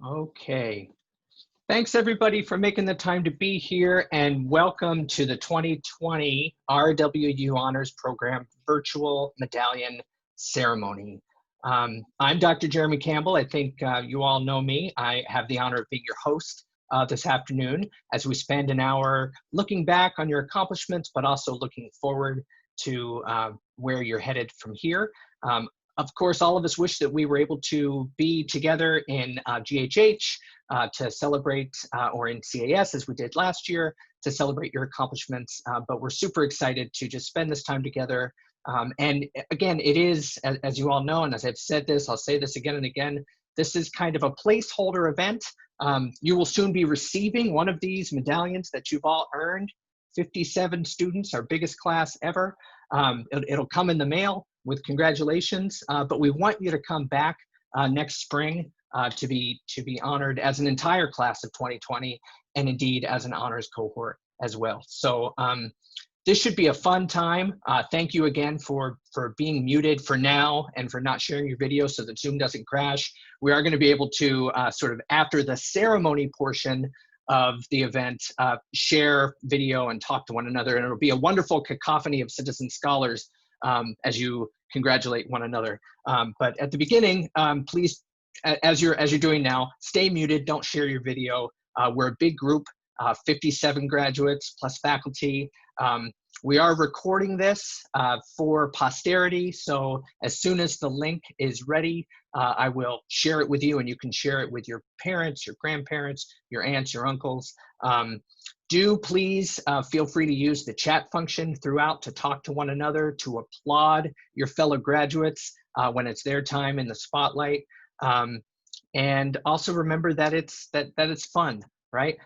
Okay. Thanks everybody for making the time to be here, and welcome to the 2020 RWU Honors Program Virtual Medallion Ceremony. I'm Dr. Jeremy Campbell. I think you all know me. I have the honor of being your host this afternoon as we spend an hour looking back on your accomplishments, but also looking forward to where you're headed from here. Of course, all of us wish that we were able to be together in GHH to celebrate, or in CAS as we did last year, to celebrate your accomplishments. But we're super excited to just spend this time together. And again, it is, as you all know, and as I've said this, I'll say this again and again, this is kind of a placeholder event. You will soon be receiving one of these medallions that you've all earned. 57 students, our biggest class ever. It'll come in the mail with congratulations, but we want you to come back next spring to be honored as an entire class of 2020, and indeed as an honors cohort as well. So this should be a fun time. Thank you again for being muted for now and for not sharing your video so that Zoom doesn't crash. We are going to be able to sort of after the ceremony portion of the event, share video and talk to one another, and it'll be a wonderful cacophony of citizen scholars as you congratulate one another. But at the beginning, please, as you're doing now, stay muted, don't share your video. We're a big group, 57 graduates plus faculty. We are recording this for posterity, so as soon as the link is ready, I will share it with you, and you can share it with your parents, your grandparents, your aunts, your uncles. Do please feel free to use the chat function throughout to talk to one another, to applaud your fellow graduates when it's their time in the spotlight. And also remember that it's fun, right?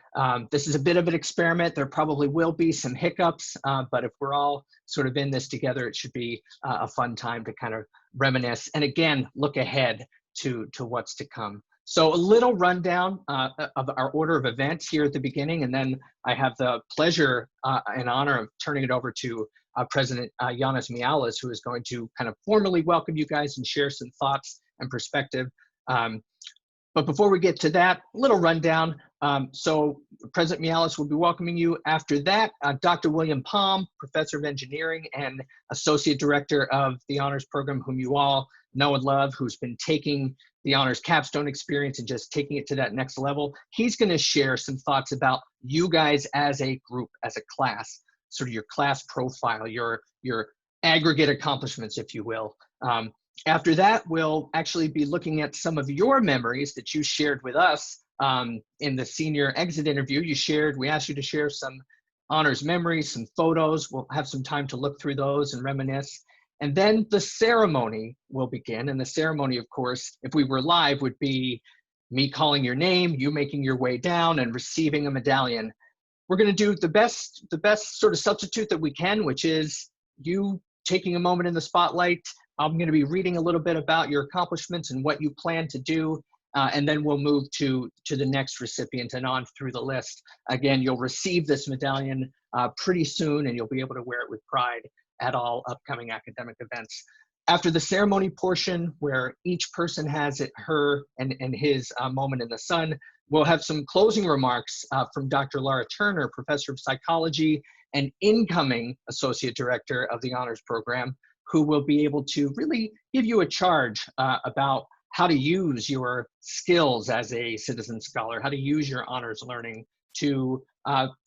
This is a bit of an experiment. There probably will be some hiccups, but if we're all sort of in this together, it should be a fun time to kind of reminisce and again, look ahead to what's to come. So a little rundown of our order of events here at the beginning, and then I have the pleasure and honor of turning it over to President Yanis Mialis, who is going to kind of formally welcome you guys and share some thoughts and perspective. But before we get to that, a little rundown. So President Mialis will be welcoming you. After that, Dr. William Palm, Professor of Engineering and Associate Director of the Honors Program, whom you all know and love, who's been taking the Honors Capstone experience and just taking it to that next level. He's gonna share some thoughts about you guys as a group, as a class, sort of your class profile, your aggregate accomplishments, if you will. After that, we'll actually be looking at some of your memories that you shared with us in the senior exit interview. We asked you to share some honors memories, some photos. We'll have some time to look through those and reminisce. And then the ceremony will begin. And the ceremony, of course, if we were live, would be me calling your name, you making your way down and receiving a medallion. We're gonna do the best sort of substitute that we can, which is you taking a moment in the spotlight. I'm going to be reading a little bit about your accomplishments and what you plan to do, and then we'll move to the next recipient and on through the list. Again, you'll receive this medallion pretty soon, and you'll be able to wear it with pride at all upcoming academic events. After the ceremony portion, where each person has her and his moment in the sun, we'll have some closing remarks from Dr. Laura Turner, Professor of Psychology and incoming Associate Director of the Honors Program, who will be able to really give you a charge about how to use your skills as a citizen scholar, how to use your honors learning to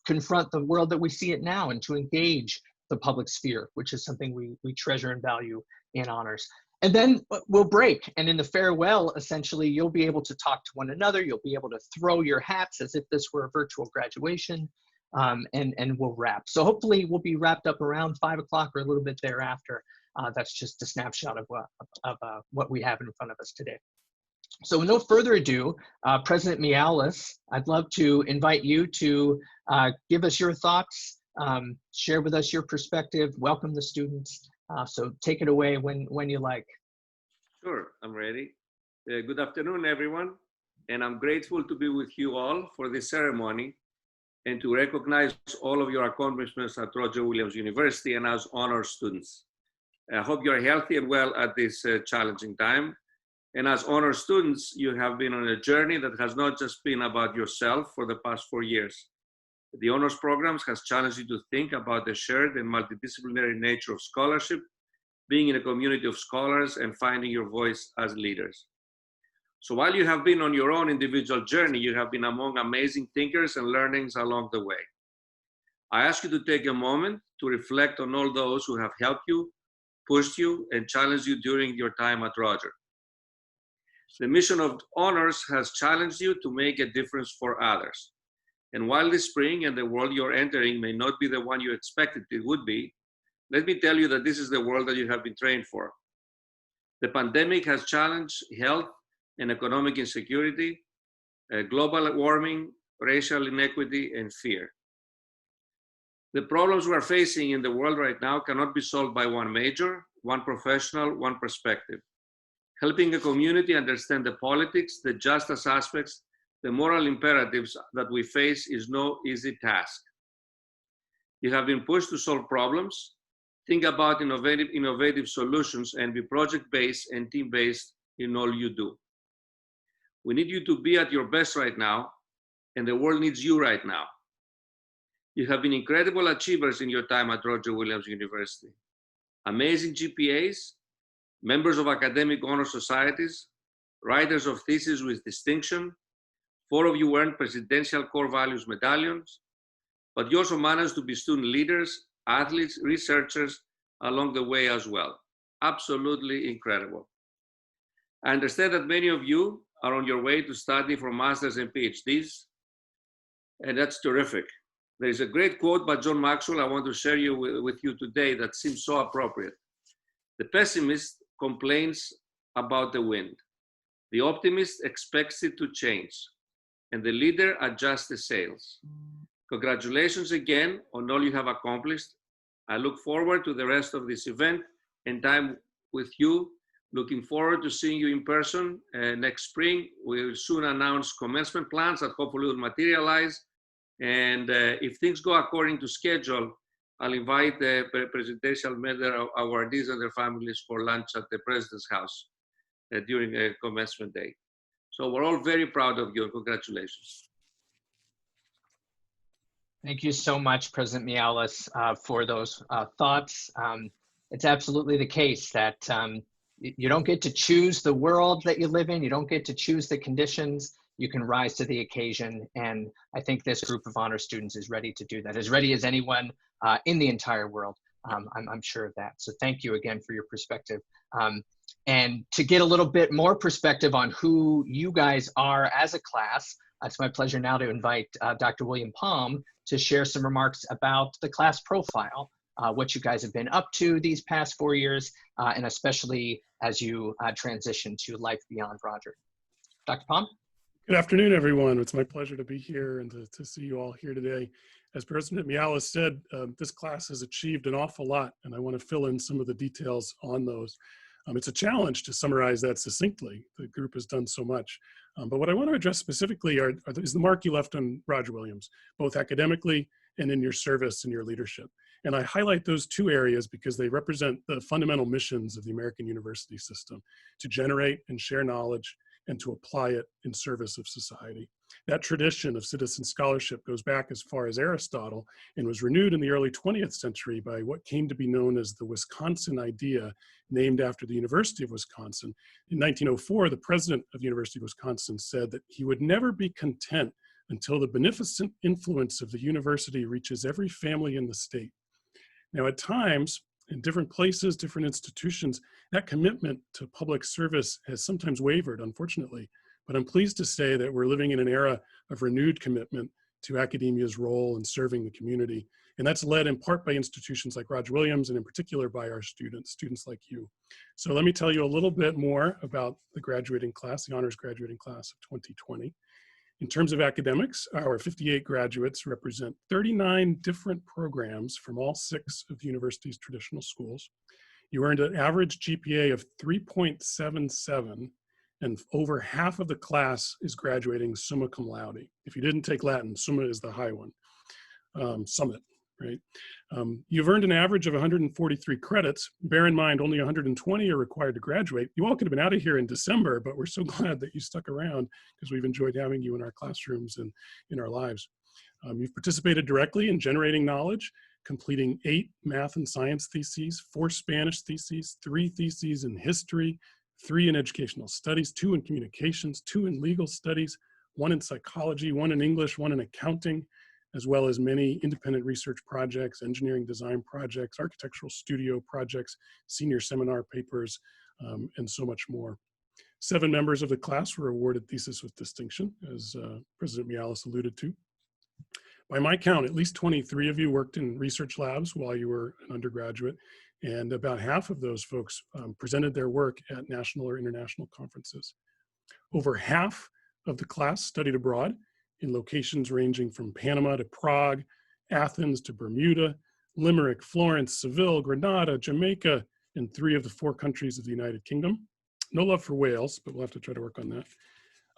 confront the world that we see it now and to engage the public sphere, which is something we treasure and value in honors. And then we'll break, and in the farewell, essentially, you'll be able to talk to one another, you'll be able to throw your hats as if this were a virtual graduation, and we'll wrap. So hopefully we'll be wrapped up around 5 o'clock or a little bit thereafter. That's just a snapshot of what we have in front of us today. So with no further ado, President Mialis, I'd love to invite you to give us your thoughts, share with us your perspective, welcome the students. So take it away when you like. Sure, I'm ready. Good afternoon, everyone. And I'm grateful to be with you all for this ceremony and to recognize all of your accomplishments at Roger Williams University and as honor students. I hope you're healthy and well at this challenging time. And as honor students, you have been on a journey that has not just been about yourself for the past 4 years. The honors programs has challenged you to think about the shared and multidisciplinary nature of scholarship, being in a community of scholars, and finding your voice as leaders. So while you have been on your own individual journey, you have been among amazing thinkers and learnings along the way. I ask you to take a moment to reflect on all those who have helped you, pushed you, and challenged you during your time at Roger. The mission of honors has challenged you to make a difference for others. And while this spring and the world you're entering may not be the one you expected it would be, let me tell you that this is the world that you have been trained for. The pandemic has challenged health and economic insecurity, global warming, racial inequity, and fear. The problems we are facing in the world right now cannot be solved by one major, one professional, one perspective. Helping a community understand the politics, the justice aspects, the moral imperatives that we face is no easy task. You have been pushed to solve problems, think about innovative solutions, and be project-based and team-based in all you do. We need you to be at your best right now, and the world needs you right now. You have been incredible achievers in your time at Roger Williams University. Amazing GPAs, members of academic honor societies, writers of theses with distinction. 4 of you earned Presidential Core Values medallions, but you also managed to be student leaders, athletes, researchers along the way as well. Absolutely incredible. I understand that many of you are on your way to study for masters and PhDs, and that's terrific. There is a great quote by John Maxwell I want to share with you today that seems so appropriate. The pessimist complains about the wind. The optimist expects it to change, and the leader adjusts the sails. Congratulations again on all you have accomplished. I look forward to the rest of this event and time with you. Looking forward to seeing you in person next spring. We'll soon announce commencement plans that hopefully will materialize. And if things go according to schedule, I'll invite the Presidential Medal awardees and their families for lunch at the President's house during commencement day. So we're all very proud of you. Congratulations. Thank you so much, President Mialis, for those thoughts. It's absolutely the case that you don't get to choose the world that you live in. You don't get to choose the conditions. You can rise to the occasion. And I think this group of honor students is ready to do that, as ready as anyone in the entire world. I'm sure of that. So thank you again for your perspective. And to get a little bit more perspective on who you guys are as a class, it's my pleasure now to invite Dr. William Palm to share some remarks about the class profile, what you guys have been up to these past 4 years, and especially as you transition to life beyond Roger. Dr. Palm? Good afternoon, everyone. It's my pleasure to be here and to see you all here today. As President Mialis said, this class has achieved an awful lot, and I want to fill in some of the details on those. It's a challenge to summarize that succinctly. The group has done so much. But what I want to address specifically is the mark you left on Roger Williams, both academically and in your service and your leadership. And I highlight those 2 areas because they represent the fundamental missions of the American university system: to generate and share knowledge and to apply it in service of society. That tradition of citizen scholarship goes back as far as Aristotle and was renewed in the early 20th century by what came to be known as the Wisconsin idea, named after the University of Wisconsin. In 1904, the president of the University of Wisconsin said that he would never be content until the beneficent influence of the university reaches every family in the state. Now, at times, in different places, different institutions, that commitment to public service has sometimes wavered, unfortunately. But I'm pleased to say that we're living in an era of renewed commitment to academia's role in serving the community. And that's led in part by institutions like Roger Williams, and in particular by our students like you. So let me tell you a little bit more about the graduating class, the honors graduating class of 2020. In terms of academics, our 58 graduates represent 39 different programs from all 6 of the university's traditional schools. You earned an average GPA of 3.77, and over half of the class is graduating summa cum laude. If you didn't take Latin, summa is the high one, summit. right? You've earned an average of 143 credits. Bear in mind, only 120 are required to graduate. You all could have been out of here in December, but we're so glad that you stuck around because we've enjoyed having you in our classrooms and in our lives. You've participated directly in generating knowledge, completing 8 math and science theses, 4 Spanish theses, 3 theses in history, 3 in educational studies, 2 in communications, 2 in legal studies, 1 in psychology, 1 in English, 1 in accounting, as well as many independent research projects, engineering design projects, architectural studio projects, senior seminar papers, and so much more. 7 members of the class were awarded thesis with distinction, as President Mialis alluded to. By my count, at least 23 of you worked in research labs while you were an undergraduate, and about half of those folks presented their work at national or international conferences. Over half of the class studied abroad in locations ranging from Panama to Prague, Athens to Bermuda, Limerick, Florence, Seville, Grenada, Jamaica, and 3 of the 4 countries of the United Kingdom. No love for Wales, but we'll have to try to work on that.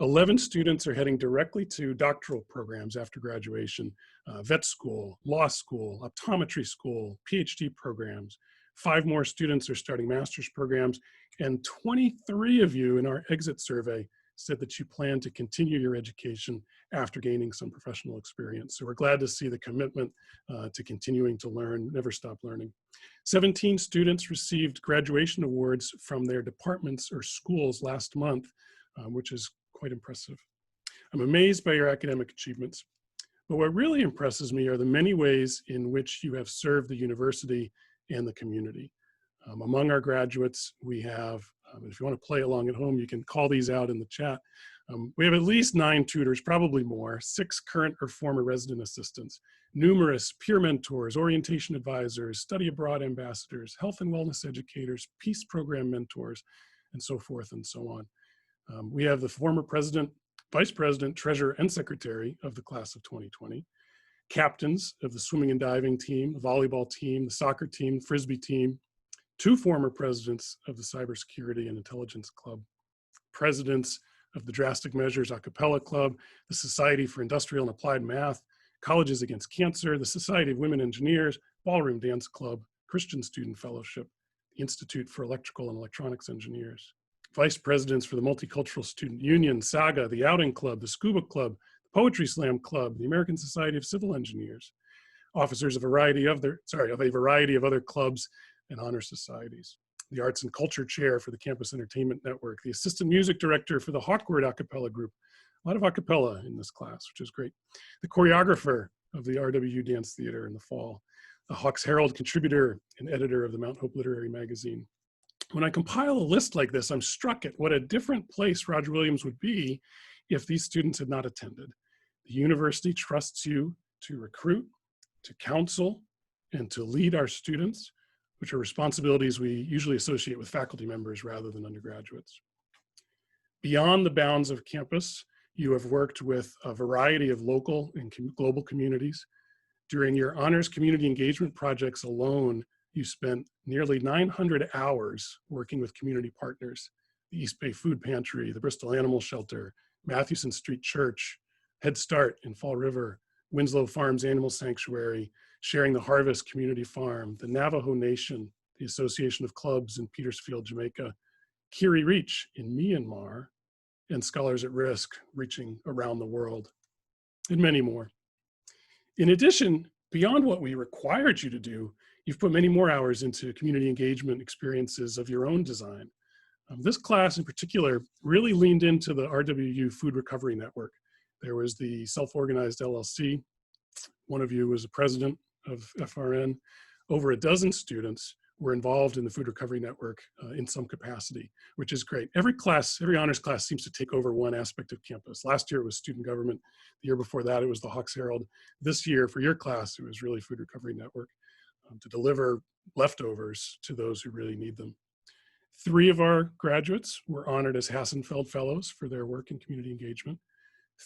11 students are heading directly to doctoral programs after graduation, vet school, law school, optometry school, PhD programs. 5 more students are starting master's programs, and 23 of you in our exit survey said that you plan to continue your education after gaining some professional experience. So we're glad to see the commitment to continuing to learn, never stop learning. 17 students received graduation awards from their departments or schools last month, which is quite impressive. I'm amazed by your academic achievements, but what really impresses me are the many ways in which you have served the university and the community. Among our graduates, we have, if you want to play along at home, you can call these out in the chat. We have at least 9 tutors, probably more, 6 current or former resident assistants, numerous peer mentors, orientation advisors, study abroad ambassadors, health and wellness educators, peace program mentors, and so forth and so on. We have the former president, vice president, treasurer, and secretary of the class of 2020, captains of the swimming and diving team, the volleyball team, the soccer team, frisbee team, 2 former presidents of the Cybersecurity and Intelligence Club, presidents of the Drastic Measures a cappella club, the Society for Industrial and Applied Math, Colleges Against Cancer, the Society of Women Engineers, Ballroom Dance Club, Christian Student Fellowship, the Institute for Electrical and Electronics Engineers, vice presidents for the Multicultural Student Union, SAGA, the Outing Club, the Scuba Club, the Poetry Slam Club, the American Society of Civil Engineers, officers of a variety of other clubs and honor societies, the Arts and Culture Chair for the Campus Entertainment Network, the Assistant Music Director for the Hawkward a cappella group, a lot of a cappella in this class, which is great, the choreographer of the RWU Dance Theater in the fall, the Hawks Herald contributor and editor of the Mount Hope Literary Magazine. When I compile a list like this, I'm struck at what a different place Roger Williams would be if these students had not attended. The university trusts you to recruit, to counsel, and to lead our students, which are responsibilities we usually associate with faculty members rather than undergraduates. Beyond the bounds of campus, you have worked with a variety of local and global communities. During your honors community engagement projects alone, you spent nearly 900 hours working with community partners, the East Bay Food Pantry, the Bristol Animal Shelter, Mathewson Street Church, Head Start in Fall River, Winslow Farms Animal Sanctuary, Sharing the Harvest Community Farm, the Navajo Nation, the Association of Clubs in Petersfield, Jamaica, Kiri Reach in Myanmar, and Scholars at Risk reaching around the world, and many more. In addition, beyond what we required you to do, you've put many more hours into community engagement experiences of your own design. This class in particular really leaned into the RWU Food Recovery Network. There was the self-organized LLC. One of you was a president of FRN. Over a dozen students were involved in the Food Recovery Network in some capacity, which is great. Every class, every honors class seems to take over one aspect of campus. Last year it was student government. The year before that it was the Hawks Herald. This year for your class, it was really Food Recovery Network to deliver leftovers to those who really need them. 3 of our graduates were honored as Hassenfeld Fellows for their work in community engagement.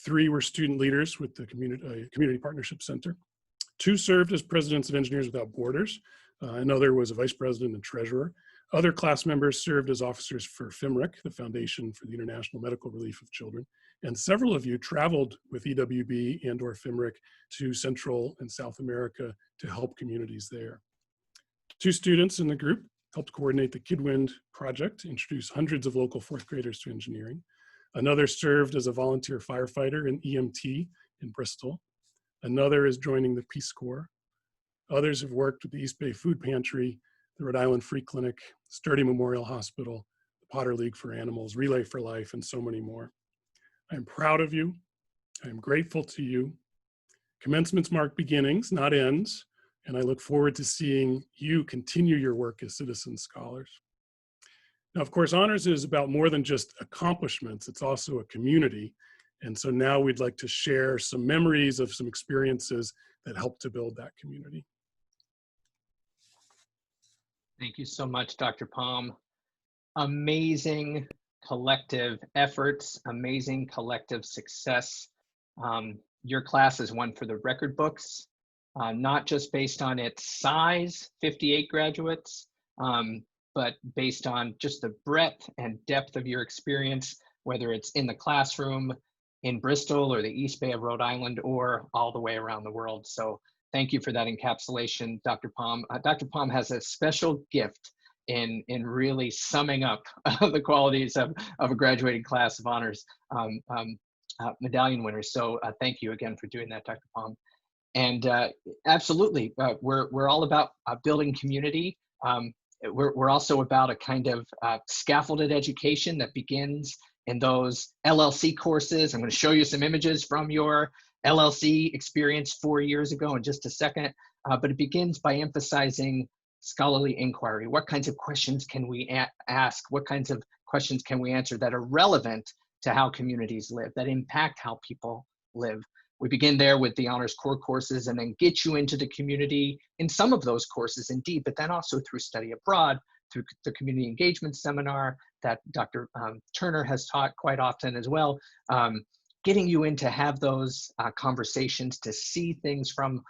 3 were student leaders with the Community Partnership Center. 2 served as presidents of Engineers Without Borders. Another was a vice president and treasurer. Other class members served as officers for FMRIC, the Foundation for the International Medical Relief of Children, and several of you traveled with EWB and or FMRIC to Central and South America to help communities there. 2 students in the group helped coordinate the KidWind project, introduce hundreds of local 4th graders to engineering. Another served as a volunteer firefighter in EMT in Bristol. Another is joining the Peace Corps. Others have worked with the East Bay Food Pantry, the Rhode Island Free Clinic, Sturdy Memorial Hospital, the Potter League for Animals, Relay for Life, and so many more. I am proud of you. I am grateful to you. Commencements mark beginnings, not ends, and I look forward to seeing you continue your work as citizen scholars. Now, of course, honors is about more than just accomplishments. It's also a community. And so now we'd like to share some memories of some experiences that helped to build that community. Thank you so much, Dr. Palm. Amazing collective efforts, amazing collective success. Your class is one for the record books, not just based on its size, 58 graduates, but based on just the breadth and depth of your experience, whether it's in the classroom, in Bristol or the East Bay of Rhode Island, or all the way around the world. So thank you for that encapsulation, Dr. Palm. Dr. Palm has a special gift in really summing up the qualities of a graduating class of honors medallion winners. So thank you again for doing that, Dr. Palm. And absolutely, we're all about building community. We're also about a kind of scaffolded education that begins in those LLC courses. I'm going to show you some images from your LLC experience 4 years ago in just a second, but it begins by emphasizing scholarly inquiry. What kinds of questions can we ask? What kinds of questions can we answer that are relevant to how communities live, that impact how people live? We begin there with the honors core courses and then get you into the community in some of those courses indeed, but then also through study abroad, through the community engagement seminar that Dr. Turner has taught quite often as well, getting you in to have those conversations, to see things from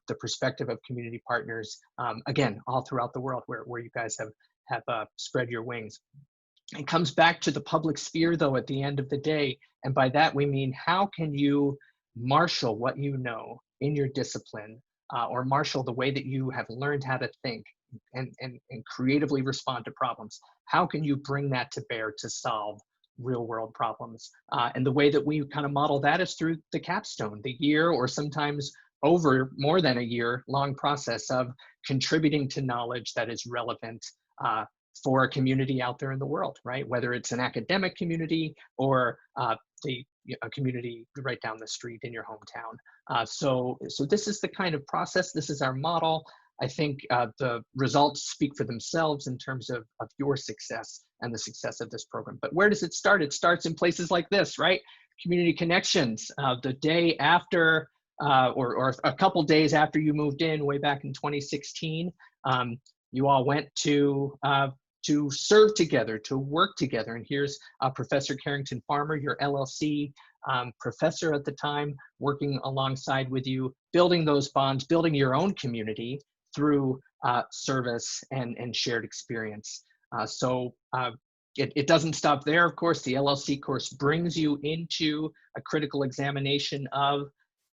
the perspective of community partners, again, all throughout the world where you guys have spread your wings. It comes back to the public sphere though at the end of the day, and by that we mean how can you marshal what you know in your discipline, or marshal the way that you have learned how to think and creatively respond to problems. How can you bring that to bear to solve real world problems? And the way that we kind of model that is through the capstone, the year or sometimes over more than a year long process of contributing to knowledge that is relevant for a community out there in the world, right? Whether it's an academic community or a community right down the street in your hometown. So this is the kind of process, this is our model. I think the results speak for themselves in terms of your success and the success of this program. But where does it start? It starts in places like this, right? Community connections. The day after, or a couple days after you moved in, way back in 2016, you all went to serve together, to work together. And here's Professor Carrington Farmer, your LLC professor at the time, working alongside with you, building those bonds, building your own community through service and shared experience. It doesn't stop there, of course. The LLC course brings you into a critical examination of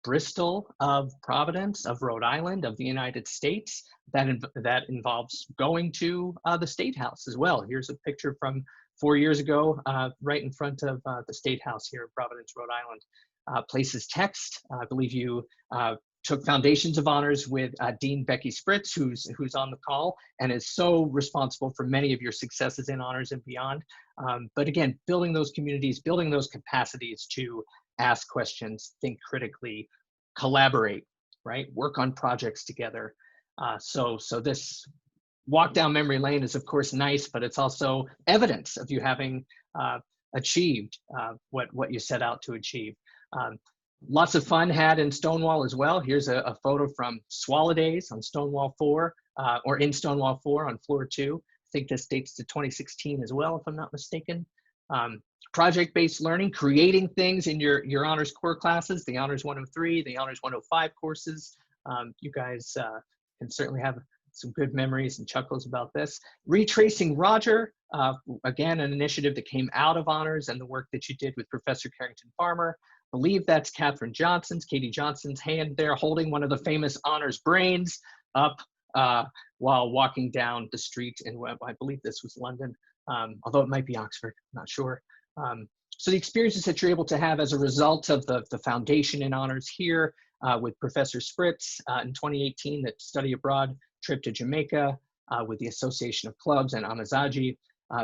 Bristol, of Providence, of Rhode Island, of the United States. That involves going to the State House as well. Here's a picture from 4 years ago, right in front of the State House here in Providence, Rhode Island. Places text. I believe you took Foundations of Honors with Dean Becky Spritz, who's on the call and is so responsible for many of your successes in honors and beyond. But again, building those communities, building those capacities to ask questions, think critically, collaborate, right? Work on projects together. So this walk down memory lane is of course nice, but it's also evidence of you having achieved what you set out to achieve. Lots of fun had in Stonewall as well. Here's a photo from Swallow Days on Stonewall 4, or in Stonewall 4 on floor 2. I think this dates to 2016 as well, if I'm not mistaken. Project-based learning, creating things in your honors core classes, the honors 103, the honors 105 courses. You guys can certainly have some good memories and chuckles about this. Retracing Roger, again, an initiative that came out of honors and the work that you did with Professor Carrington Farmer. I believe that's Katie Johnson's hand there holding one of the famous honors brains up while walking down the street in, I believe this was London, although it might be Oxford, not sure. So the experiences that you're able to have as a result of the foundation in honors here with Professor Spritz in 2018, that study abroad trip to Jamaica with the Association of Clubs and Amazaji,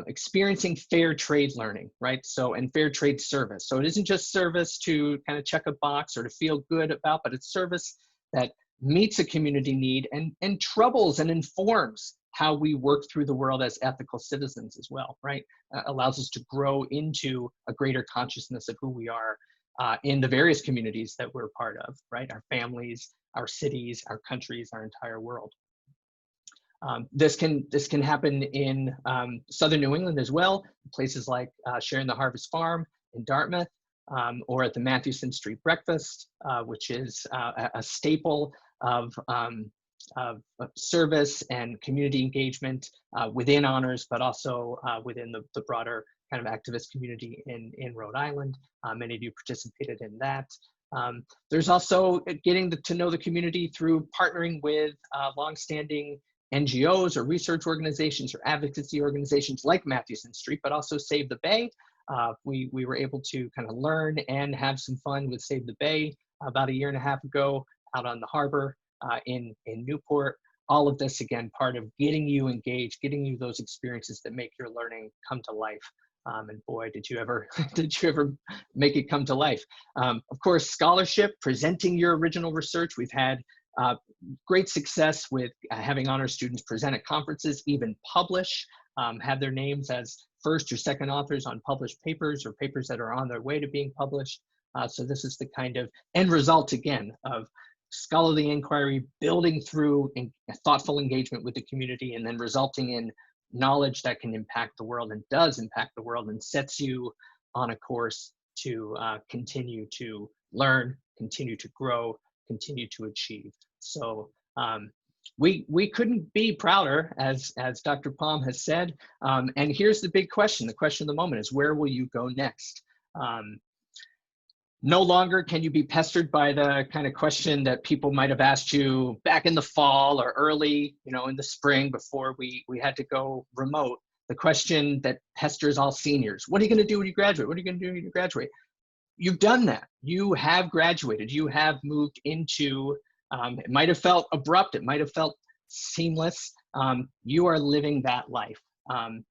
experiencing fair trade learning, right? So, and fair trade service. So it isn't just service to kind of check a box or to feel good about, but it's service that meets a community need and troubles and informs how we work through the world as ethical citizens as well, right? Allows us to grow into a greater consciousness of who we are in the various communities that we're part of, right? Our families, our cities, our countries, our entire world. This can happen in Southern New England as well, places like Sharing the Harvest Farm in Dartmouth, or at the Mathewson Street Breakfast, which is a staple of service and community engagement within honors, but also within the broader kind of activist community in Rhode Island. Many of you participated in that. There's also getting to know the community through partnering with longstanding NGOs or research organizations or advocacy organizations like Mathewson Street, but also Save the Bay. We were able to kind of learn and have some fun with Save the Bay about a year and a half ago out on the harbor in Newport. All of this, again, part of getting you engaged, getting you those experiences that make your learning come to life. And boy, did you ever make it come to life. Of course, scholarship, presenting your original research. We've had great success with having honor students present at conferences, even publish, have their names as first or second authors on published papers or papers that are on their way to being published. So this is the kind of end result, again, of scholarly inquiry, building through thoughtful engagement with the community, and then resulting in knowledge that can impact the world and does impact the world and sets you on a course to continue to learn, continue to grow, continue to achieve. So we couldn't be prouder, as Dr. Palm has said. And here's the big question. The question of the moment is, where will you go next? No longer can you be pestered by the kind of question that people might have asked you back in the fall or early, in the spring before we had to go remote. The question that pesters all seniors: what are you going to do when you graduate? What are you going to do when you graduate? You've done that. You have graduated. You have moved into, it might have felt abrupt. It might have felt seamless. You are living that life.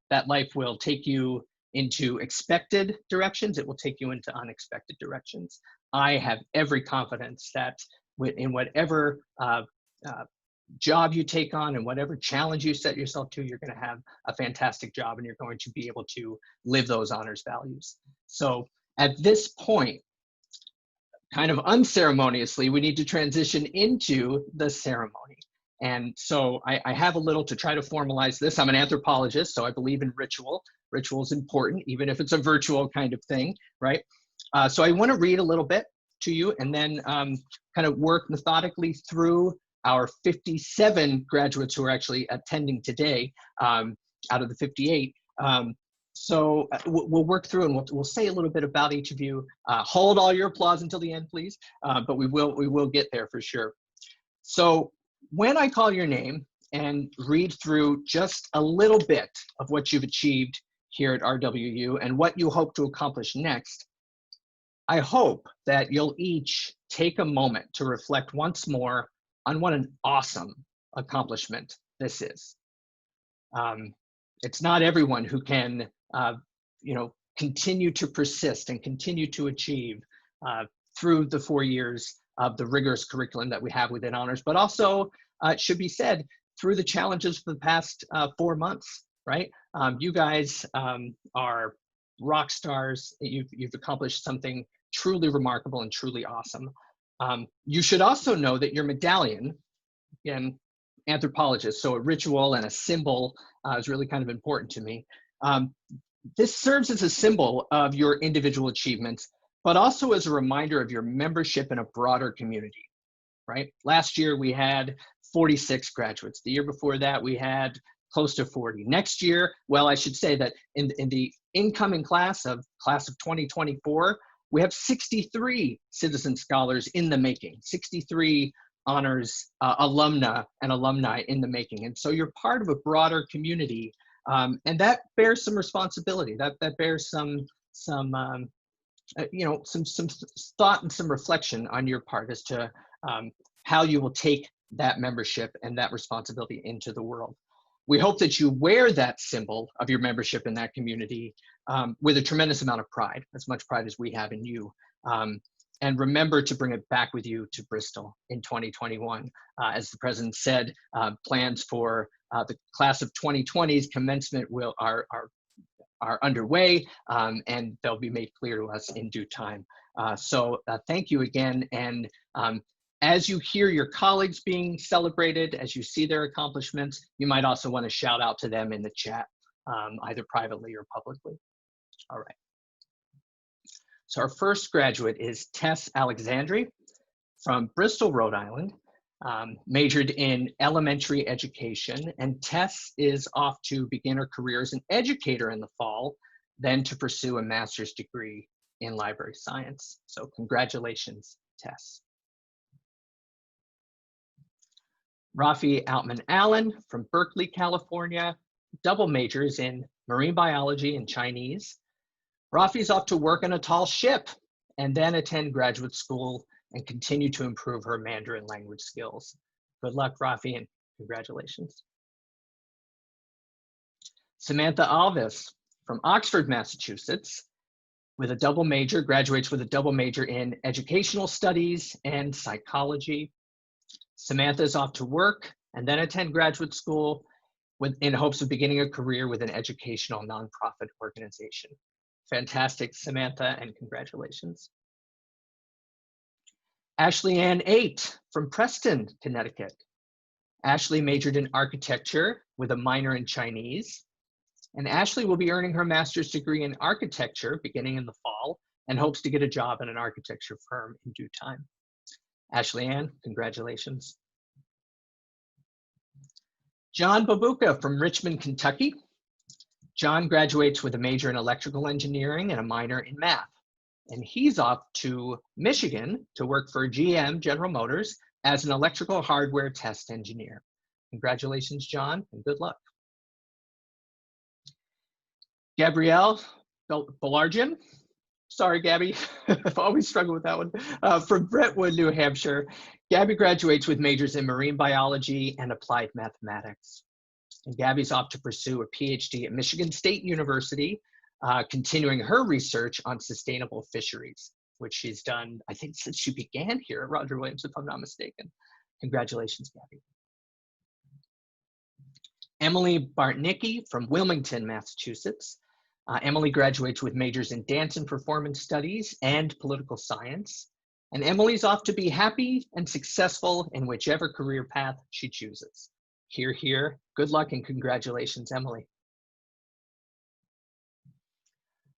That life will take you into expected directions. It will take you into unexpected directions. I have every confidence that in whatever job you take on and whatever challenge you set yourself to, you're going to have a fantastic job and you're going to be able to live those honors values. So at this point, kind of unceremoniously, we need to transition into the ceremony. And so I have a little to try to formalize this. I'm an anthropologist, so I believe in ritual. Ritual is important, even if it's a virtual kind of thing, right? So I want to read a little bit to you and then kind of work methodically through our 57 graduates who are actually attending today out of the 58. So we'll work through and we'll say a little bit about each of you. Hold all your applause until the end, please. But we will get there for sure. So when I call your name and read through just a little bit of what you've achieved here at RWU and what you hope to accomplish next, I hope that you'll each take a moment to reflect once more on what an awesome accomplishment this is. It's not everyone who can, continue to persist and continue to achieve through the 4 years of the rigorous curriculum that we have within honors, but also, it should be said, through the challenges of the past 4 months, right? You guys are rock stars. You've accomplished something truly remarkable and truly awesome. You should also know that your medallion, again, anthropologist, so a ritual and a symbol is really kind of important to me. This serves as a symbol of your individual achievements, but also as a reminder of your membership in a broader community, right? Last year we had 46 graduates. The year before that, we had close to 40. Next year, well, I should say that in the incoming class of 2024, we have 63 citizen scholars in the making, 63 honors alumna and alumni in the making. And so you're part of a broader community, and that bears some responsibility. That bears some thought and some reflection on your part as to how you will take that membership and that responsibility into the world. We hope that you wear that symbol of your membership in that community with a tremendous amount of pride, as much pride as we have in you. And remember to bring it back with you to Bristol in 2021. As the president said, plans for the class of 2020's commencement are underway, and they'll be made clear to us in due time. So thank you again. And as you hear your colleagues being celebrated, as you see their accomplishments, you might also want to shout out to them in the chat, either privately or publicly. All right. So our first graduate is Tess Alexandri from Bristol, Rhode Island, majored in elementary education. And Tess is off to begin her career as an educator in the fall, then to pursue a master's degree in library science. So congratulations, Tess. Rafi Altman-Allen from Berkeley, California, double majors in marine biology and Chinese. Rafi's off to work on a tall ship and then attend graduate school and continue to improve her Mandarin language skills. Good luck, Rafi, and congratulations. Samantha Alvis from Oxford, Massachusetts, with a double major, graduates with a double major in educational studies and psychology. Samantha is off to work and then attend graduate school in hopes of beginning a career with an educational nonprofit organization. Fantastic, Samantha, and congratulations. Ashley Ann Eight from Preston, Connecticut. Ashley majored in architecture with a minor in Chinese. And Ashley will be earning her master's degree in architecture beginning in the fall and hopes to get a job in an architecture firm in due time. Ashley Ann, congratulations. John Babuka from Richmond, Kentucky. John graduates with a major in electrical engineering and a minor in math. And he's off to Michigan to work for GM, General Motors, as an electrical hardware test engineer. Congratulations, John, and good luck. Gabrielle Belargian, sorry, Gabby, I've always struggled with that one, from Brentwood, New Hampshire. Gabby graduates with majors in marine biology and applied mathematics. And Gabby's off to pursue a PhD at Michigan State University, continuing her research on sustainable fisheries, which she's done, I think, since she began here at Roger Williams, if I'm not mistaken. Congratulations, Gabby. Emily Bartnicki from Wilmington, Massachusetts. Emily graduates with majors in dance and performance studies and political science. And Emily's off to be happy and successful in whichever career path she chooses. Hear, hear. Good luck and congratulations, Emily.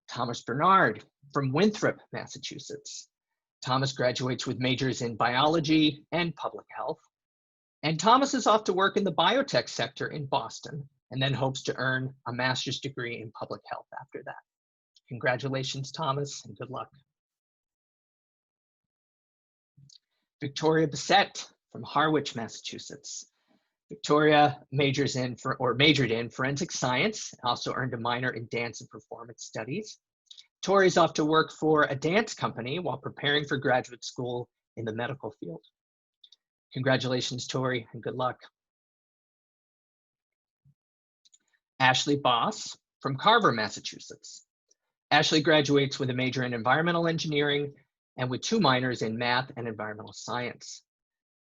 Thomas Bernard from Winthrop, Massachusetts. Thomas graduates with majors in biology and public health. And Thomas is off to work in the biotech sector in Boston and then hopes to earn a master's degree in public health after that. Congratulations, Thomas, and good luck. Victoria Bissett from Harwich, Massachusetts. Victoria majored in forensic science, also earned a minor in dance and performance studies. Tori's off to work for a dance company while preparing for graduate school in the medical field. Congratulations, Tori, and good luck. Ashley Boss from Carver, Massachusetts. Ashley graduates with a major in environmental engineering and with 2 minors in math and environmental science.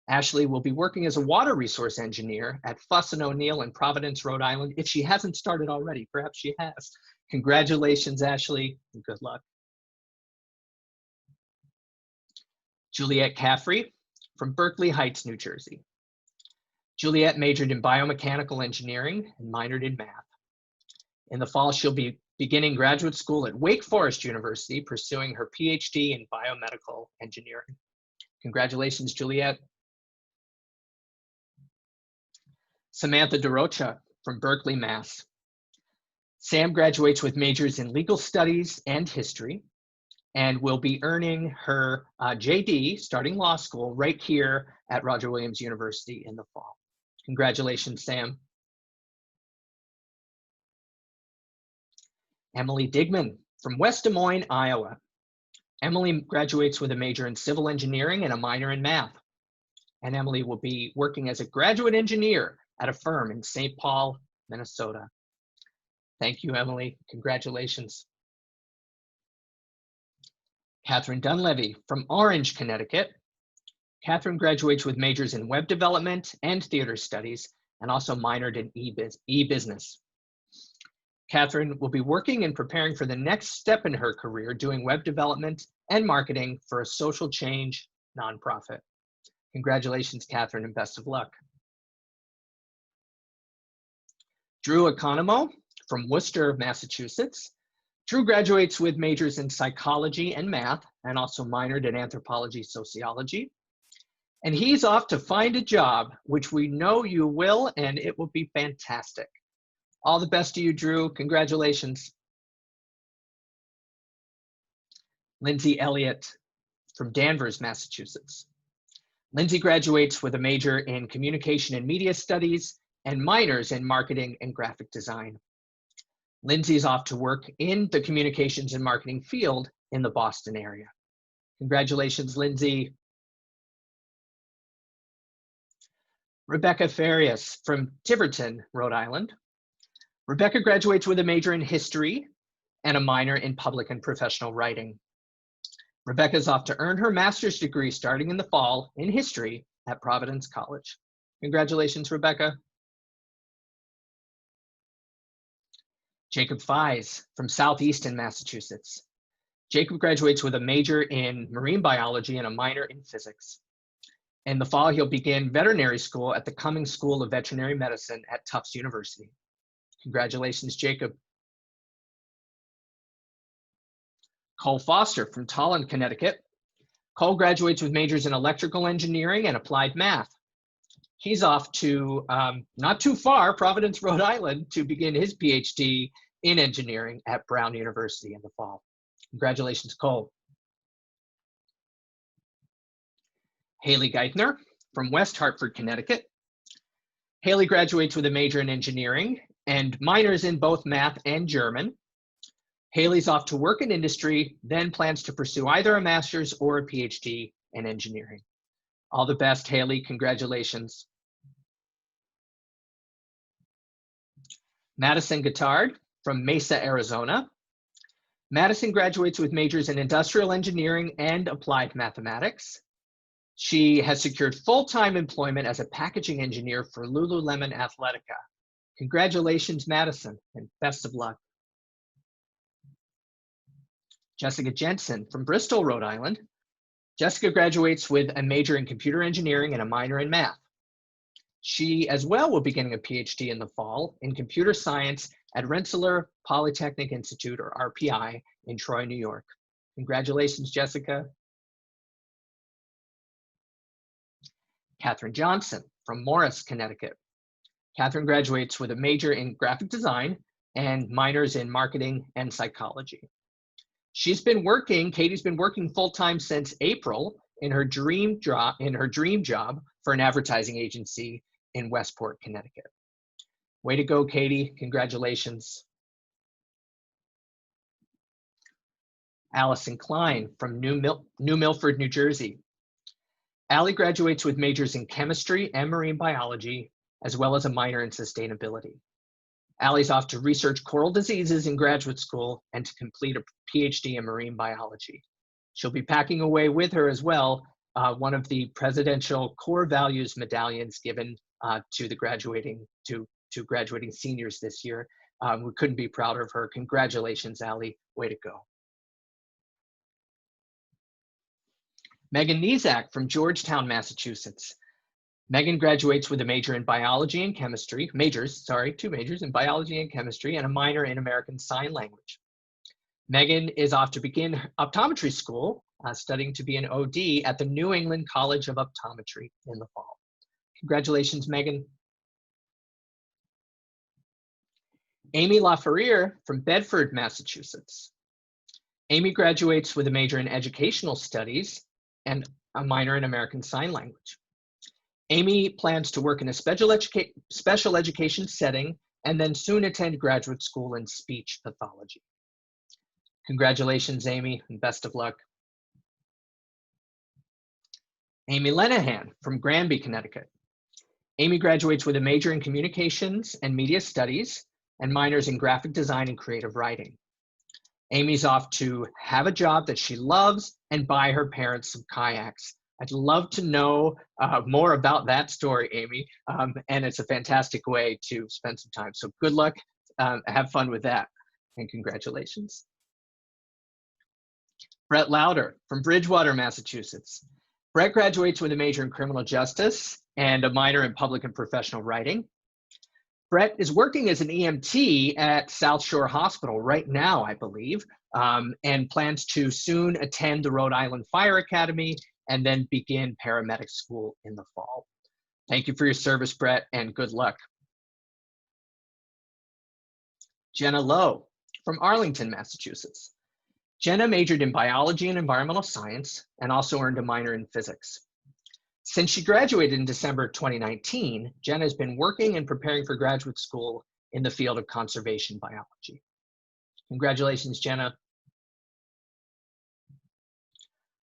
Ashley will be working as a water resource engineer at Fuss & O'Neill in Providence, Rhode Island. If she hasn't started already, perhaps she has. Congratulations, Ashley, and good luck. Juliet Caffrey from Berkeley Heights, New Jersey. Juliet majored in biomechanical engineering and minored in math. In the fall, she'll be beginning graduate school at Wake Forest University, pursuing her PhD in biomedical engineering. Congratulations, Juliet. Samantha DeRocha from Berkeley, Mass. Sam graduates with majors in legal studies and history and will be earning her JD, starting law school, right here at Roger Williams University in the fall. Congratulations, Sam. Emily Digman from West Des Moines, Iowa. Emily graduates with a major in civil engineering and a minor in math. And Emily will be working as a graduate engineer at a firm in St. Paul, Minnesota. Thank you, Emily. Congratulations. Catherine Dunleavy from Orange, Connecticut. Catherine graduates with majors in web development and theater studies, and also minored in e-business. Catherine will be working and preparing for the next step in her career, doing web development and marketing for a social change nonprofit. Congratulations, Catherine, and best of luck. Drew Economo from Worcester, Massachusetts. Drew graduates with majors in psychology and math, and also minored in anthropology, sociology. And he's off to find a job, which we know you will, and it will be fantastic. All the best to you, Drew. Congratulations. Lindsay Elliott from Danvers, Massachusetts. Lindsay graduates with a major in communication and media studies and minors in marketing and graphic design. Lindsay's off to work in the communications and marketing field in the Boston area. Congratulations, Lindsay. Rebecca Farias from Tiverton, Rhode Island. Rebecca graduates with a major in history and a minor in public and professional writing. Rebecca's off to earn her master's degree starting in the fall in history at Providence College. Congratulations, Rebecca. Jacob Fies from Southeastern Massachusetts. Jacob graduates with a major in marine biology and a minor in physics. In the fall, he'll begin veterinary school at the Cummings School of Veterinary Medicine at Tufts University. Congratulations, Jacob. Cole Foster from Tolland, Connecticut. Cole graduates with majors in electrical engineering and applied math. He's off to, not too far, Providence, Rhode Island, to begin his PhD in engineering at Brown University in the fall. Congratulations, Cole. Haley Geithner from West Hartford, Connecticut. Haley graduates with a major in engineering and minors in both math and German. Haley's off to work in industry, then plans to pursue either a master's or a PhD in engineering. All the best, Haley. Congratulations. Madison Guittard from Mesa, Arizona. Madison graduates with majors in industrial engineering and applied mathematics. She has secured full-time employment as a packaging engineer for Lululemon Athletica. Congratulations, Madison, and best of luck. Jessica Jensen from Bristol, Rhode Island. Jessica graduates with a major in computer engineering and a minor in math. She as well will be getting a PhD in the fall in computer science at Rensselaer Polytechnic Institute, or RPI, in Troy, New York. Congratulations, Jessica. Catherine Johnson from Morris, Connecticut. Catherine graduates with a major in graphic design and minors in marketing and psychology. Katie's been working full-time since April in her dream job for an advertising agency in Westport, Connecticut. Way to go, Katie. Congratulations. Allison Klein from New Milford, New Jersey. Allie graduates with majors in chemistry and marine biology, as well as a minor in sustainability. Allie's off to research coral diseases in graduate school and to complete a PhD in marine biology. She'll be packing away with her as well one of the presidential core values medallions given to the graduating seniors this year. We couldn't be prouder of her. Congratulations, Allie. Way to go. Megan Nizak from Georgetown, Massachusetts. Megan graduates with a major in biology and chemistry, two majors in biology and chemistry, and a minor in American Sign Language. Megan is off to begin optometry school, studying to be an OD at the New England College of Optometry in the fall. Congratulations, Megan. Amy LaFerriere from Bedford, Massachusetts. Amy graduates with a major in educational studies and a minor in American Sign Language. Amy plans to work in a special education setting and then soon attend graduate school in speech pathology. Congratulations, Amy, and best of luck. Amy Lenahan from Granby, Connecticut. Amy graduates with a major in communications and media studies and minors in graphic design and creative writing. Amy's off to have a job that she loves and buy her parents some kayaks. I'd love to know more about that story, Amy, and it's a fantastic way to spend some time. So good luck, have fun with that, and congratulations. Brett Lauder from Bridgewater, Massachusetts. Brett graduates with a major in criminal justice and a minor in public and professional writing. Brett is working as an EMT at South Shore Hospital right now, I believe, and plans to soon attend the Rhode Island Fire Academy and then begin paramedic school in the fall. Thank you for your service, Brett, and good luck. Jenna Lowe from Arlington, Massachusetts. Jenna majored in biology and environmental science and also earned a minor in physics. Since she graduated in December 2019, Jenna has been working and preparing for graduate school in the field of conservation biology. Congratulations, Jenna.